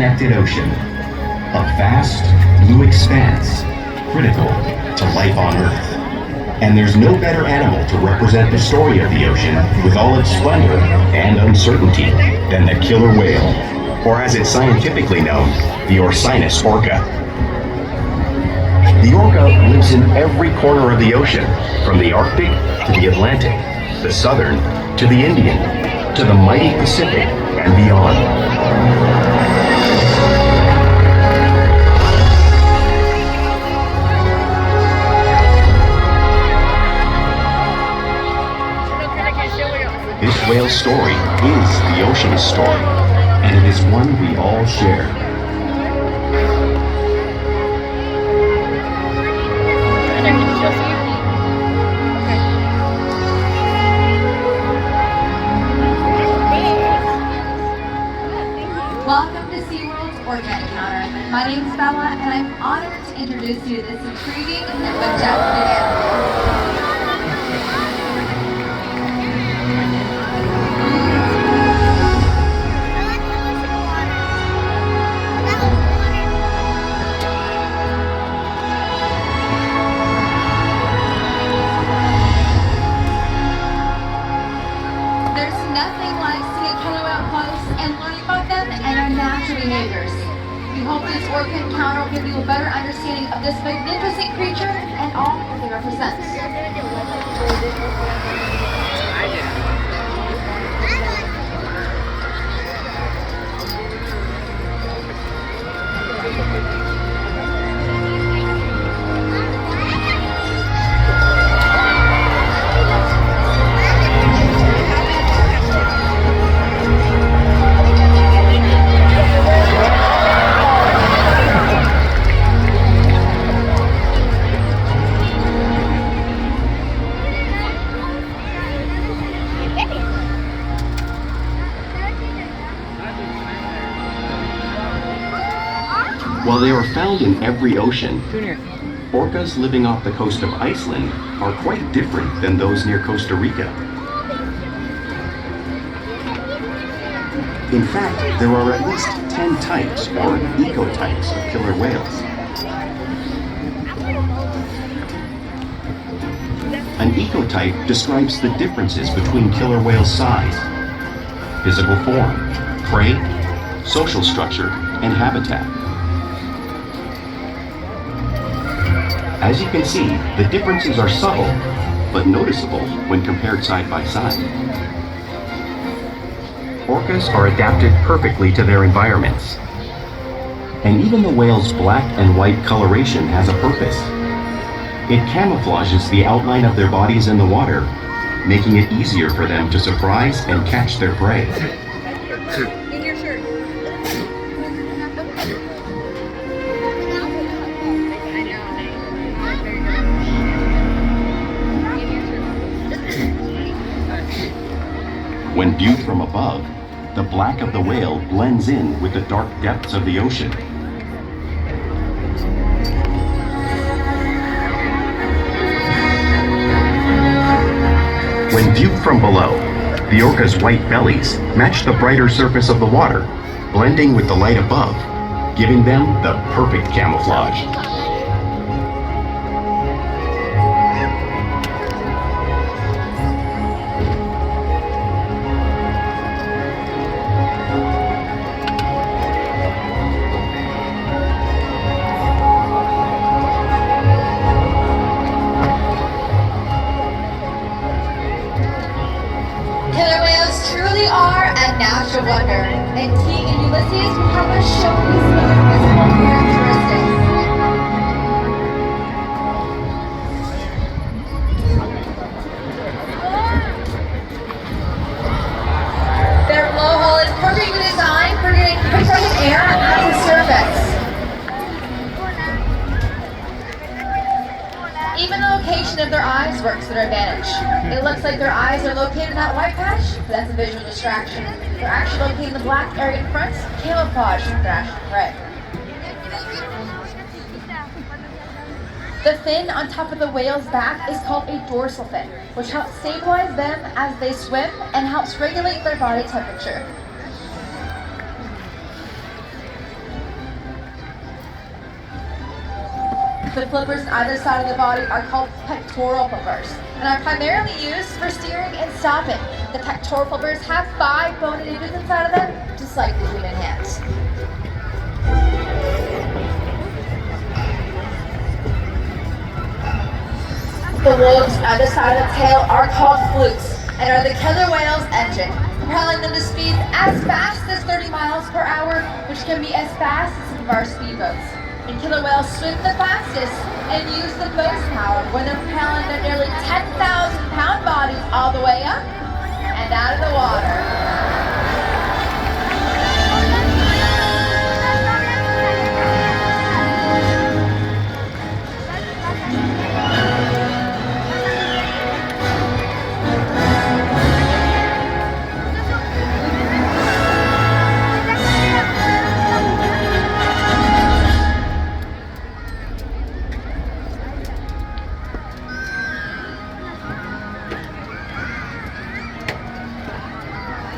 interconnected ocean, a vast blue expanse critical to life on Earth. And there's no better animal to represent the story of the ocean with all its splendor and uncertainty than the killer whale, or as it's scientifically known, the Orcinus orca. The orca lives in every corner of the ocean, from the Arctic to the Atlantic, the Southern to the Indian, to the mighty Pacific and beyond. This whale's story is the ocean's story, and it is one we all share. Welcome to SeaWorld's Orca Encounter. My name is Bella, and I'm honored to introduce you to this intriguing and majestic animal. Nothing like seeing a killer whale close and learning about them and their natural behaviors. We hope this orca encounter will give you a better understanding of this magnificent creature and all that they represent. While they are found in every ocean, orcas living off the coast of Iceland are quite different than those near Costa Rica. In fact, there are at least 10 types or ecotypes of killer whales. An ecotype describes the differences between killer whale size, physical form, prey, social structure, and habitat. As you can see, the differences are subtle, but noticeable when compared side by side. Orcas are adapted perfectly to their environments. And even the whale's black and white coloration has a purpose. It camouflages the outline of their bodies in the water, making it easier for them to surprise and catch their prey. In your shirt. When viewed from above, the black of the whale blends in with the dark depths of the ocean. When viewed from below, the orca's white bellies match the brighter surface of the water, blending with the light above, giving them the perfect camouflage. Killer whales truly are a natural wonder, and Teague and Ulysses will help us show you some of their physical characteristics. Their blowhole is perfectly designed for getting compressed air at the surface. Even the location of their eyes works to their advantage. It looks like their eyes are located in that white patch, but that's a visual distraction. They're actually located in the black area in front, camouflage their actual prey. The fin on top of the whale's back is called a dorsal fin, which helps stabilize them as they swim and helps regulate their body temperature. The flippers on either side of the body are called pectoral flippers and are primarily used for steering and stopping. The pectoral flippers have 5 bony digits inside of them, just like the human hands. The lobes on either side of the tail are called flukes and are the killer whale's engine, propelling them to speeds as fast as 30 miles per hour, which can be as fast as some of our speedboats. And killer whales swim the fastest and use the most power when they're propelling their nearly 10,000-pound bodies all the way up and out of the water.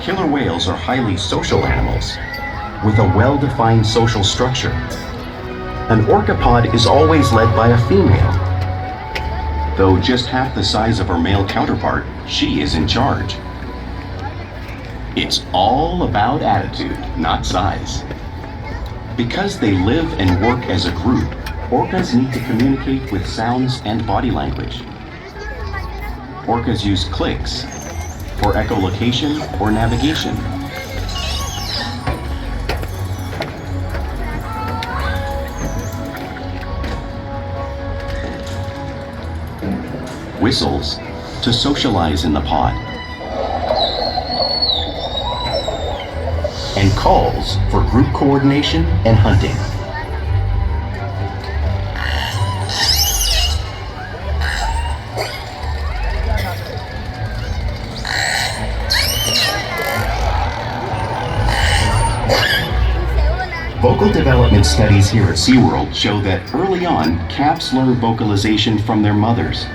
Killer whales are highly social animals with a well-defined social structure. An orca pod is always led by a female. Though just half the size of her male counterpart, she is in charge. It's all about attitude, not size. Because they live and work as a group, orcas need to communicate with sounds and body language. Orcas use clicks for echolocation or navigation. Whistles to socialize in the pod. And calls for group coordination and hunting. Vocal development studies here at SeaWorld show that early on, calves learn vocalization from their mothers.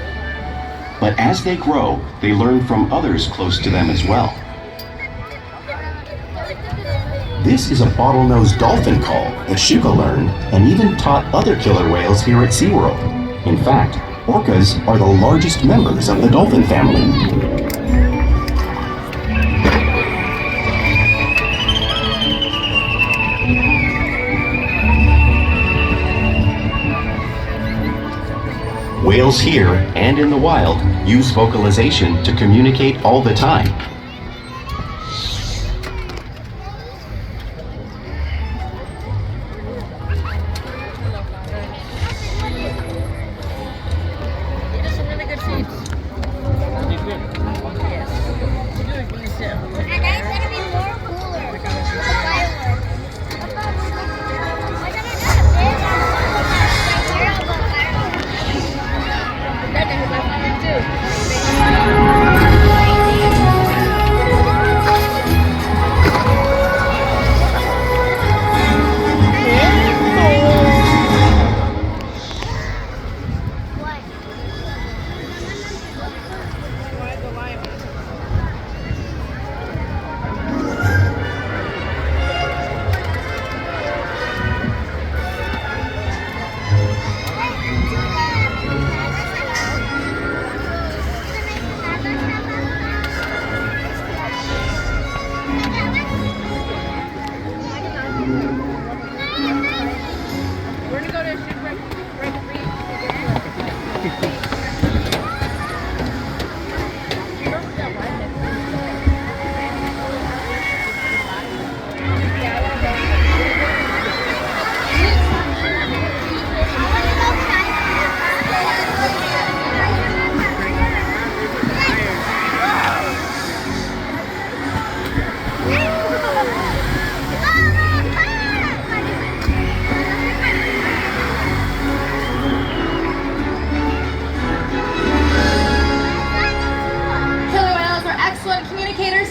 But as they grow, they learn from others close to them as well. This is a bottlenose dolphin call that Shuka learned and even taught other killer whales here at SeaWorld. In fact, orcas are the largest members of the dolphin family. Whales here and in the wild use vocalization to communicate all the time. These are some really good feeds. Yes. And that's going to be more cooler. The fireworks. We're gonna go to shipwreck reef.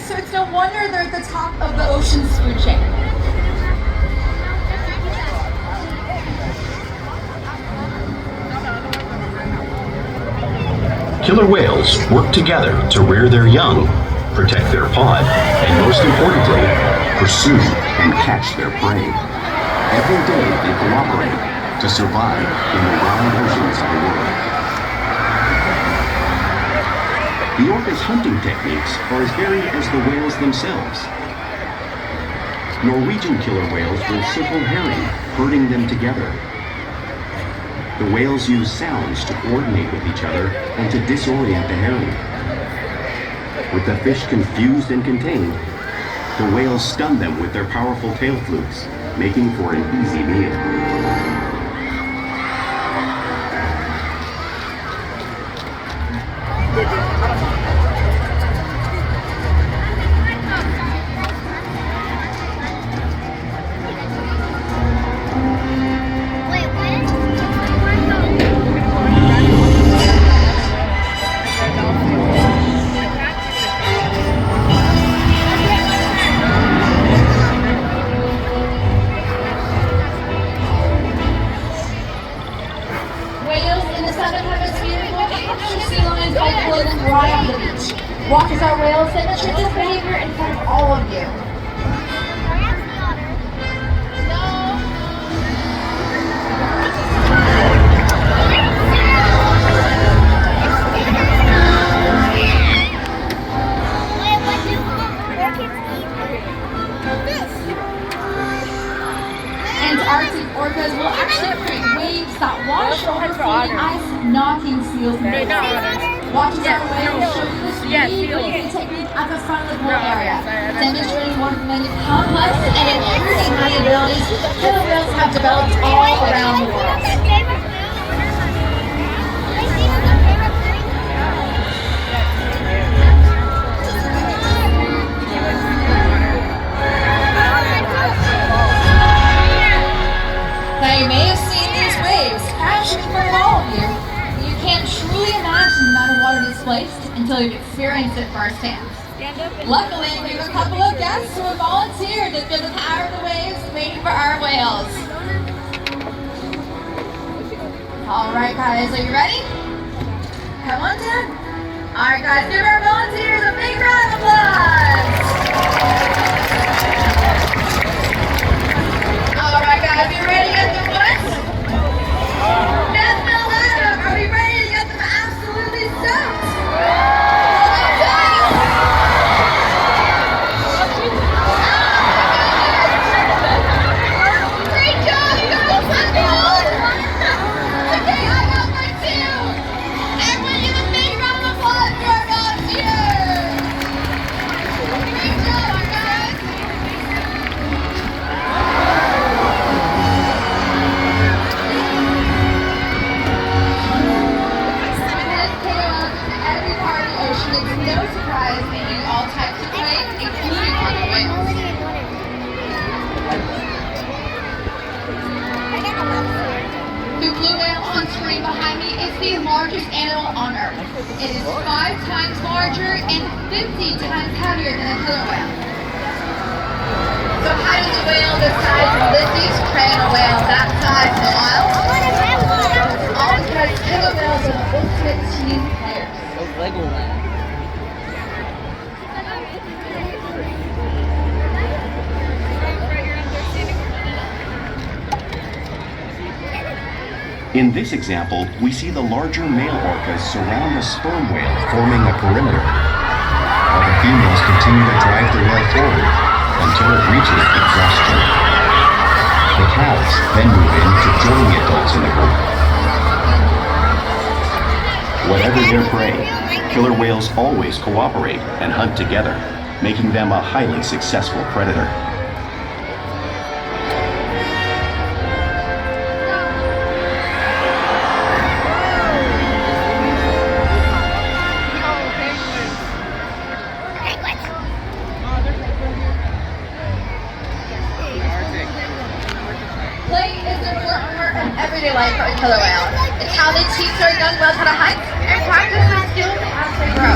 So it's no wonder they're at the top of the ocean's food chain. Killer whales work together to rear their young, protect their pod, and most importantly, pursue and catch their prey. Every day they cooperate, to survive in the wild oceans of the world. The orca's hunting techniques are as varied as the whales themselves. Norwegian killer whales will circle herring, herding them together. The whales use sounds to coordinate with each other and to disorient the herring. With the fish confused and contained, the whales stun them with their powerful tail flukes, making for an easy meal. Watch as our whales demonstrate this behavior in front of all of you. Antarctic orcas will actually create waves that wash over floating ice, knocking seals back. Watch as our whales show you this unique breathing technique at the front of the pool area, demonstrating one of the many complex and intriguing hunting abilities killer whales have developed all around the world. Now you may have seen these waves crashing in front of all of you. You can't truly imagine the amount of water displaced until you've experienced it firsthand. Luckily, we have a couple of guests who have volunteered to feel the power of the waves waiting for our whales. Alright guys, are you ready? Come on down. Alright guys, give our volunteers a big round of applause! Alright guys, you ready to get them what? That's the ladder! Are we ready to get them absolutely soaked? Great job, you guys! Let's go! Okay, I got my two! Everyone give a big round of applause for our volunteers! Great job, guys! Every part of the ocean, it's no surprise making all types of prey, including killer whales. The blue whale on screen behind me is the largest animal on Earth. It is 5 times larger and 50 times heavier than a killer whale. So how does a whale this size of Lizzie's prey on a whale that size in the wild? All because killer whales are the ultimate team players. In this example, we see the larger male orcas surround the sperm whale, forming a perimeter, while the females continue to drive the whale forward until it reaches the cross choke. The calves then move in to join the adults in the group. Whatever their prey, killer whales always cooperate and hunt together, making them a highly successful predator. Play is an important part of everyday life for a killer whale. It's how they teach their young whales how to hunt and practice their skills as they grow.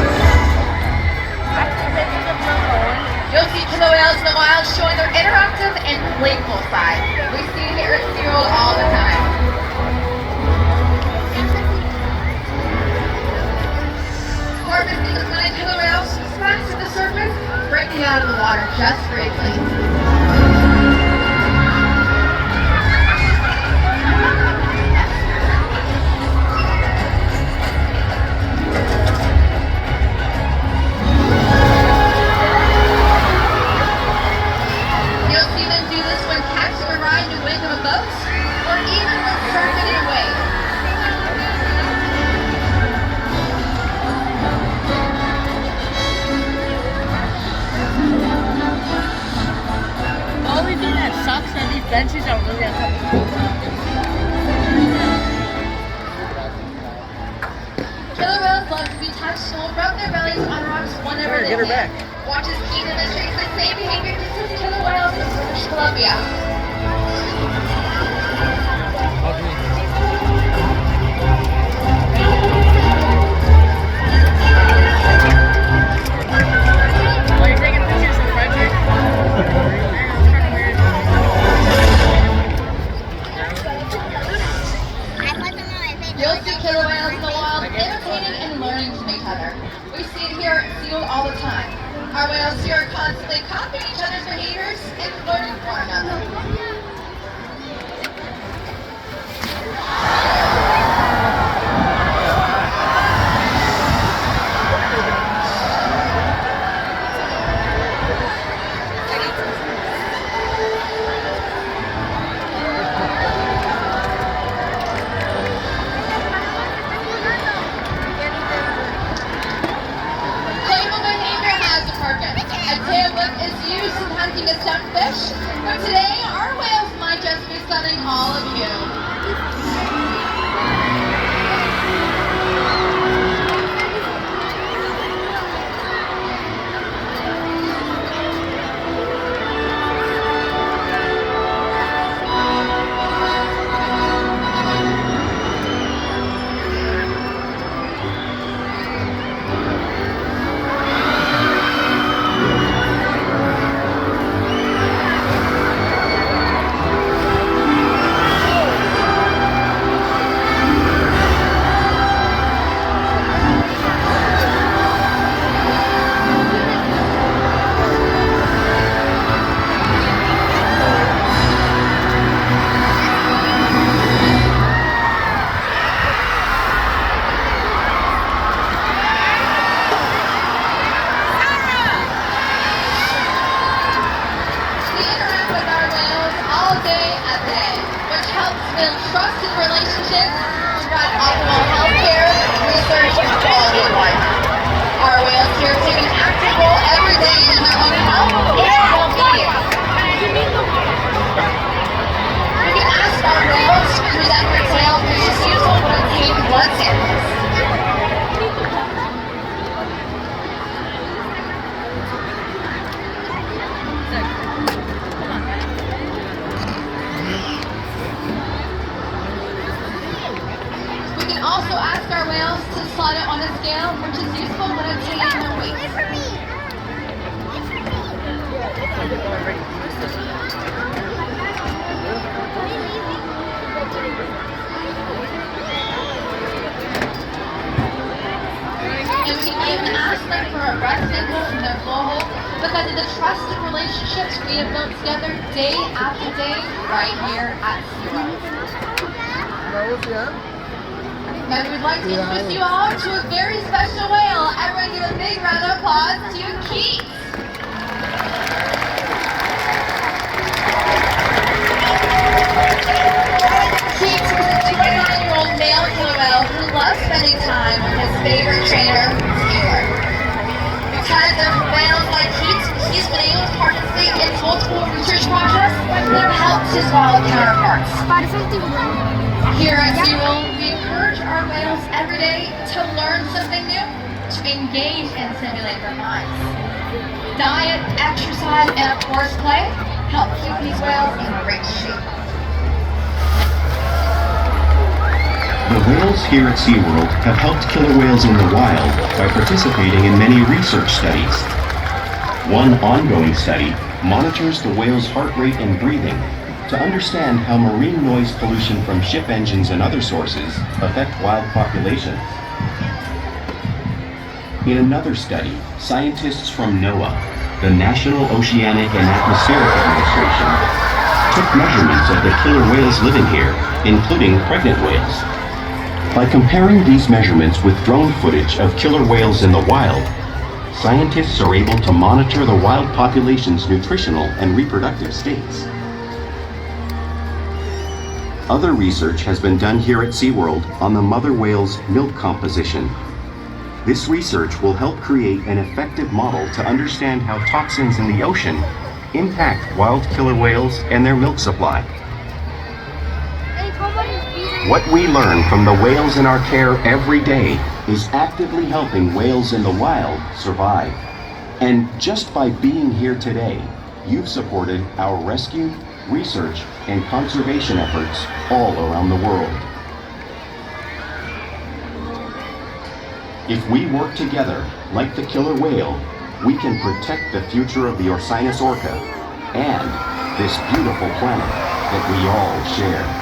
You'll see killer whales in the wild showing their interactive and playful side. We see it here at SeaWorld all the time. Harvesting the flying killer whales smash to the surface, breaking out of the water just briefly. Columbia. Oh, you're taking pictures of Frederick? You'll see killer whales in the wild imitating and learning from each other. We see it here at SeaWorld all the time. Our whales here are constantly copying each other's behaviors and learning from one another. A tail whip is used in hunting a stuffed fish, but today our whales might just be stunning all of you. Build trusted relationships, provide optimal health care, research, and quality of life. Our whales here take an active role every day in their own health and well-being. We can ask our whales to present their tail, which is useful for obtaining blood samples. Also ask our whales to slide it on a scale, which is useful when obtaining their weight. And we can even ask them for a breath sample from their blowhole because of the trusted relationships we have built together day after day right here at SeaWorld. And we'd like to introduce you all to a very special whale. Everyone give a big round of applause to Keith. Keith is a 29-year-old male killer whale who loves spending time with his favorite trainer, Taylor. Because of whales like Keith, he's been able to participate in multiple research projects that have helped his wild counterparts. Here at SeaWorld, we encourage our whales every day to learn something new, to engage and stimulate their minds. Diet, exercise, and of course play help keep these whales in great shape. The whales here at SeaWorld have helped killer whales in the wild by participating in many research studies. One ongoing study monitors the whale's heart rate and breathing to understand how marine noise pollution from ship engines and other sources affect wild populations. In another study, scientists from NOAA, the National Oceanic and Atmospheric Administration, took measurements of the killer whales living here, including pregnant whales. By comparing these measurements with drone footage of killer whales in the wild, scientists are able to monitor the wild population's nutritional and reproductive states. Other research has been done here at SeaWorld on the mother whale's milk composition. This research will help create an effective model to understand how toxins in the ocean impact wild killer whales and their milk supply. What we learn from the whales in our care every day is actively helping whales in the wild survive. And just by being here today, you've supported our rescue research, and conservation efforts all around the world. If we work together, like the killer whale, we can protect the future of the Orcinus orca and this beautiful planet that we all share.